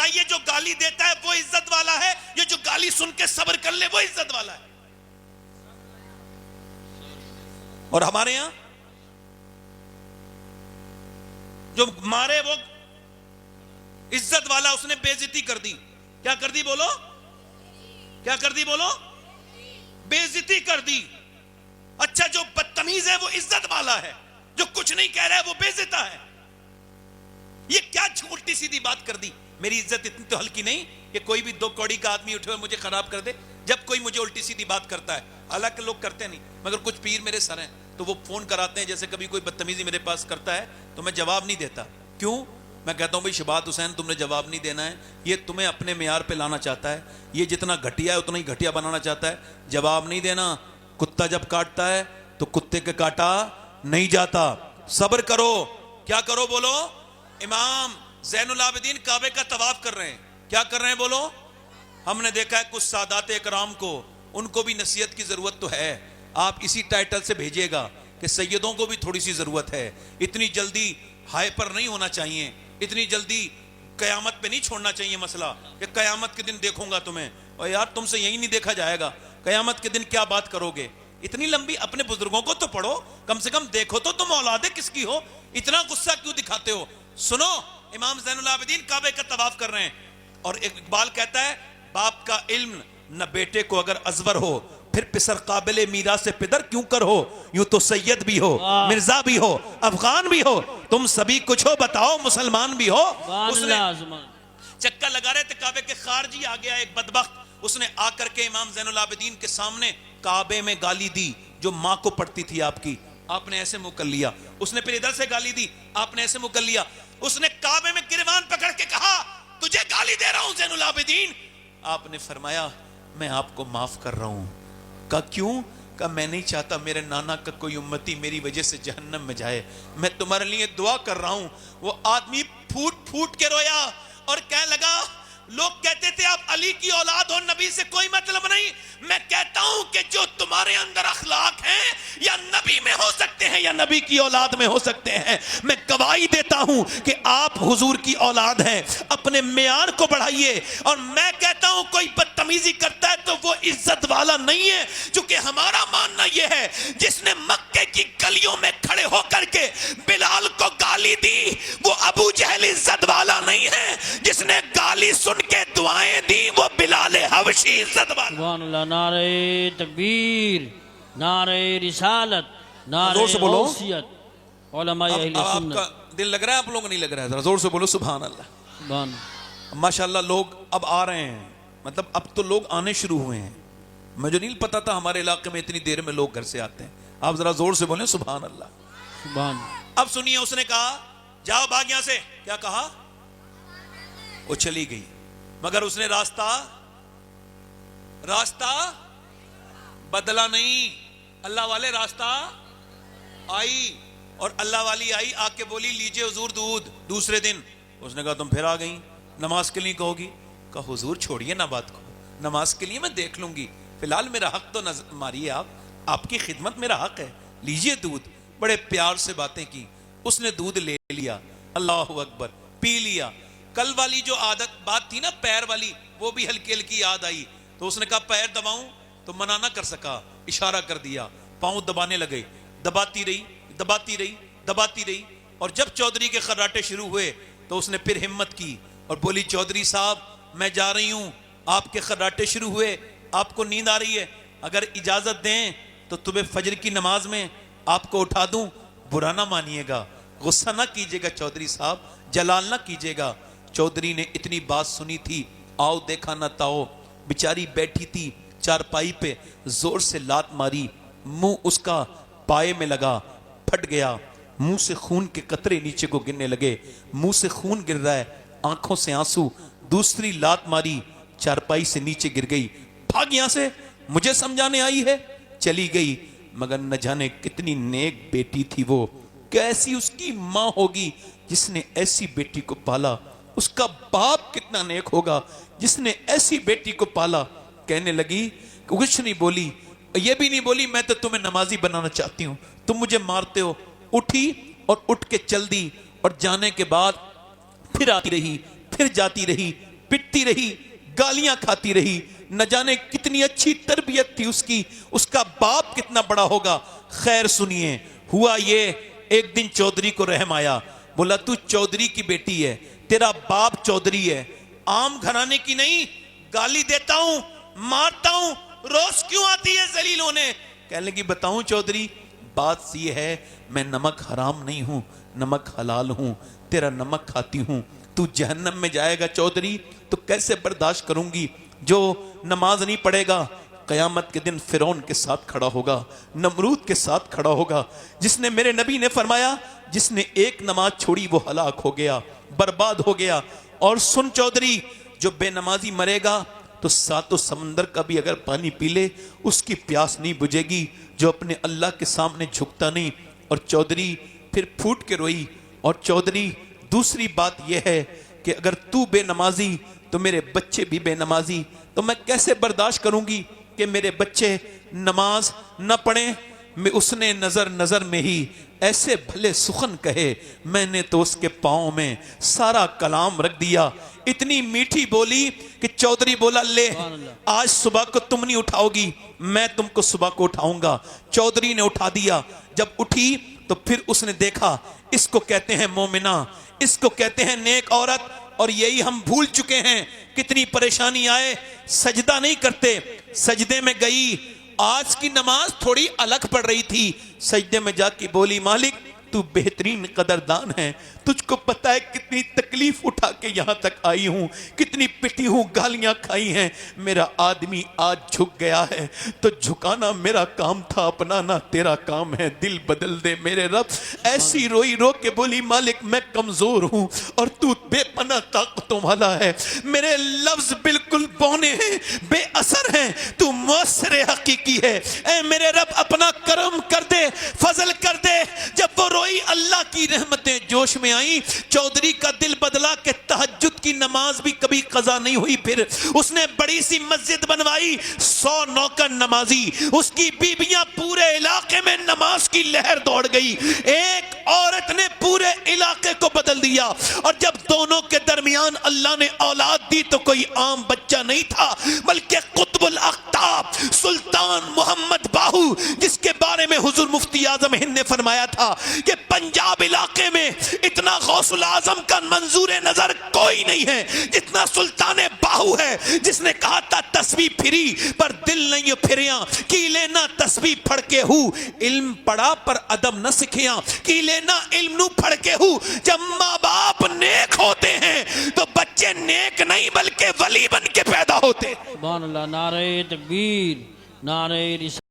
बताइए जो गाली देता है वो इज्जत वाला है, ये जो गाली सुन के सब्र कर ले वो इज्जत वाला है? और हमारे यहां जो मारे वो इज्जत वाला, उसने बेइज्जती कर दी। क्या कर दी बोलो? क्या कर दी बोलो? बेइज्जती कर दी। अच्छा, जो बदतमीज है वो इज्जत वाला है, जो कुछ नहीं कह रहा है वो बेइज्जता है। ये क्या उल्टी सीधी बात कर दी? मेरी इज्जत इतनी तो हल्की नहीं कि कोई भी दो कौड़ी का आदमी उठे और मुझे खराब कर दे। जब कोई मुझे उल्टी सीधी बात करता है, हालांकि लोग करते नहीं, मगर कुछ पीर मेरे सर हैं तो वो फोन कराते हैं, जैसे कभी कोई बदतमीजी मेरे पास करता है तो मैं जवाब नहीं देता। क्यों? मैं कहता हूं भाई शबात हुसैन, तुमने जवाब नहीं देना है, ये तुम्हें अपने मेयार पे लाना चाहता है, ये जितना घटिया है उतना ही घटिया बनाना चाहता है, जवाब नहीं देना। कुत्ता जब काटता है तो कुत्ते के काटा नहीं जाता। सब्र करो। क्या करो बोलो? इमाम ज़ैनुल आबिदीन काबे का तवाफ कर रहे हैं। क्या कर रहे हैं बोलो? हमने देखा है कुछ सादात इकराम को, उनको भी नसीहत की जरूरत तो है। आप इसी टाइटल से भेजिएगा कि सैयदों को भी थोड़ी सी जरूरत है। इतनी जल्दी हाई पर नहीं होना चाहिए, इतनी जल्दी कयामत पे नहीं छोड़ना चाहिए मसला कि कयामत के दिन देखूंगा तुम्हें। और यार तुमसे यही नहीं देखा जाएगा, कयामत के दिन क्या बात करोगे? इतनी लंबी अपने बुजुर्गों को तो पढ़ो, कम से कम देखो तो तुम औलादे किसकी हो, इतना गुस्सा क्यों दिखाते हो? सुनो, इमाम ज़ैनुल आबिदीन काबे का तवाफ कर रहे हैं और इकबाल कहता है बाप का इल्म न बेटे को अगर अजवर हो, फिर पिसर काबिले मीरा से पिदर क्यों कर हो। यूं तो सैयद भी हो, मिर्जा भी हो, अफगान भी हो, तुम सभी कुछ हो, बताओ मुसलमान भी हो। उसने चक्कर लगा रहे थे काबे के, खारजी आ गया एक बदबख्त, उसने आकर के इमाम ज़ैनुल आबिदीन के सामने काबे में गाली दी जो मां को पड़ती थी आपकी। आपने ऐसे मुंह कर लिया। उसने फिर इधर से गाली दी, आपने ऐसे मुंह कर लिया। उसने काबे में गिरवान पकड़ के कहा तुझे गाली दे रहा हूं ज़ैनुल आबिदीन। आपने फरमाया मैं आपको माफ कर रहा हूं। का क्यों? का मैं नहीं चाहता मेरे नाना का कोई उम्मती मेरी वजह से जहन्नम में जाए, मैं तुम्हारे लिए दुआ कर रहा हूं। वो आदमी फूट फूट के रोया और कहने लगा लोग कहते थे आप अली की औलाद हो, नबी से कोई मतलब नहीं। मैं कहता हूं कि जो तुम्हारे अंदर अखलाक हैं या नबी में हो सकते हैं या नबी की औलाद में हो सकते हैं। मैं गवाही देता हूं कि आप हुजूर की औलाद हैं। अपने मेयार को बढ़ाइए। और मैं कहता हूं कोई बदतमीजी करता है तो वो इज्जत वाला नहीं है। क्योंकि हमारा मानना यह है जिसने मक्के की गलियों में खड़े होकर के बिलाल को गाली दी वो अबू जहल इज्जत वाला नहीं है। जिसने गाली सुन के दुआएं दी वो बिलाल हबशी इज्जत वाला। सुभान अल्लाह। नारे तकबीर, नारे रिसालत, नारे गौसियत, उलमा अहले सुन्नत। आपका दिल लग रहा है? आप लोग नहीं लग रहा है? जरा जोर से बोलो सुभान अल्लाह। सुभान। माशाल्लाह लोग अब आ रहे हैं, मतलब अब तो लोग आने शुरू हुए हैं। मुझे नहीं पता था हमारे इलाके में इतनी देर में लोग घर से आते हैं। आप जरा जोर से बोले सुभान अल्लाह। सुभान। अब सुनिए, उसने कहा जाओ भाग यहां से। क्या कहा? वो चली गई, मगर उसने रास्ता बदला नहीं। अल्लाह वाले रास्ता आई और अल्लाह वाली आई, आके बोली लीजिए हुजूर दूध। दूसरे दिन उसने कहा तुम फिर आ गई, नमाज के लिए कहोगी? कहा हुजूर छोड़िए ना बात को, नमाज के लिए मैं देख लूंगी, फिलहाल मेरा हक तो नजर मारिए, आपकी खिदमत मेरा हक है, लीजिए दूध। बड़े प्यार से बातें की, उसने दूध ले लिया, अल्लाह अकबर, पी लिया। कल वाली जो बात थी ना पैर वाली, वो भी हल्की हल्की याद आई। तो उसने कहा पैर दबाऊं, तो मना ना कर सका, इशारा कर दिया, पांव दबाने लगे। दबाती रही दबाती रही दबाती रही, और जब चौधरी के खर्राटे शुरू हुए तो उसने फिर हिम्मत की और बोली चौधरी साहब मैं जा रही हूं, आपके खर्राटे शुरू हुए, आपको नींद आ रही है, अगर इजाजत दें तो तुम्हें फजर की नमाज में आपको उठा दूं, बुरा ना मानिएगा, गुस्सा ना कीजिएगा चौधरी साहब, जलाल ना कीजिएगा। चौधरी ने इतनी बात सुनी थी, आओ देखा ना ताओ, बेचारी बैठी थी चारपाई पे, जोर से लात मारी, मुंह उसका पाए में लगा, फट गया, मुंह से खून के कतरे नीचे को गिरने लगे, मुंह से खून गिर रहा है, आंखों से आंसू। दूसरी लात मारी, चारपाई से नीचे गिर गई, भाग यहां से, मुझे समझाने आई है, चली गई। मगर न जाने कितनी नेक बेटी थी वो, कैसी उसकी मां होगी जिसने ऐसी बेटी को पाला, उसका बाप कितना नेक होगा जिसने ऐसी बेटी को पाला। कहने लगी, कुछ नहीं बोली, ये भी नहीं बोली मैं तो तुम्हें नमाजी बनाना चाहती हूं, तुम मुझे मारते हो। उठी और उठ के चल दी, और जाने के बाद फिर आती रही, फिर जाती रही, पिटती रही, गालियां खाती रही, न जाने कितनी अच्छी तरबियत थी उसकी, उसका बाप कितना बड़ा होगा। खैर सुनिए, हुआ ये, एक दिन चौधरी को रहम आया, बोला तू चौधरी की बेटी है, तेरा बाप चौधरी है, आम घराने की नहीं, गाली देता हूं, मारता हूं, रोज क्यों आती है जलील होने? कहने लगी बताऊं चौधरी, बात ये है मैं नमक हराम नहीं हूं, नमक हलाल हूं, तेरा नमक खाती हूं, तू जहन्नम में जाएगा चौधरी, तो कैसे बर्दाश्त करूंगी। जो नमाज नहीं पढ़ेगा कयामत के दिन फिरौन के साथ खड़ा होगा, नमरूद के साथ खड़ा होगा। जिसने, मेरे नबी ने फरमाया, जिसने एक नमाज छोड़ी वो हलाक हो गया, बर्बाद हो गया। और सुन चौधरी, जो बेनमाजी मरेगा तो सातों समंदर का भी अगर पानी पी ले उसकी प्यास नहीं बुझेगी, जो अपने अल्लाह के सामने झुकता नहीं। और चौधरी फिर फूट के रोई। और चौधरी, दूसरी बात यह है कि अगर तू बेनमाजी तो मेरे बच्चे भी बेनमाजी, तो मैं कैसे बर्दाश्त करूंगी कि मेरे बच्चे नमाज न पढ़ें। मैं, उसने नजर नजर में ही ऐसे भले सुखन कहे, मैंने तो उसके पाँव में सारा कलाम रख दिया। इतनी मीठी बोली कि चौधरी बोला ले, आज सुबह को तुम नहीं उठाओगी, मैं तुमको सुबह को उठाऊंगा। चौधरी ने उठा दिया। जब उठी तो फिर उसने देखा, इसको कहते हैं मोमिना, इसको कहते हैं नेक औरत। और यही हम भूल चुके हैं, कितनी परेशानी आए, सजदा नहीं करते। सजदे में गई, आज की नमाज थोड़ी अलग पड़ रही थी, सजदे में जाके बोली मालिक तू बेहतरीन कदरदान है, तुझको पता है कितनी तकलीफ उठा के यहां तक आई हूं, कितनी पिटी हूं, गालियां खाई हैं, मेरा आदमी आज झुक गया है, तो झुकाना मेरा काम था, अपनाना तेरा काम है, दिल बदल दे मेरे रब। ऐसी रोई रो के बोली मालिक मैं कमजोर हूं और तू बेपना ताकतों वाला है, मेरे लफ्ज बिल्कुल बौने हैं, बेअसर हैं, तू मौसर हकीकी है। ऐ मेरे रब अपना करम कर दे, फजल कर दे। जब वो रोई, अल्लाह की रहमतें जोश में आई। चौधरी का दिल बदला कि तहज्जुद की नमाज भी कभी कज़ा नहीं हुई। फिर उसने बड़ी सी मस्जिद बनवाई, 100 नौकर नमाजी, उसकी बीबियां, पूरे इलाके में नमाज की लहर दौड़ गई। एक औरत ने पूरे इलाके को बदल दिया। और जब दोनों के दरमियान अल्लाह ने औलाद दी तो कोई आम बच्चा नहीं था, बल्कि कुतुबुल अख्ताब सुल्तान मोहम्मद बाहू, जिसके बारे में हुजूर मुफ्ती आजम हिंद ने फरमाया था कि पंजाब इलाके में इतना गौसुल आजम का मंजूर नजर कोई नहीं है जितना सुल्तान बाहू है, जिसने कहा था तस्बीह फिरी पर दिल नहीं फिरिया, की लेना तस्बीह फड़ के हूँ, इल्म पढ़ा पर अदब न सिखिया, की लेना इल्म नू फड़ के हूँ। जब माँ बाप नेक होते हैं तो बच्चे नेक नहीं बल्कि वली बन के पैदा होते। सुभान अल्लाह, नारे तकबीर, नारे रिसालत।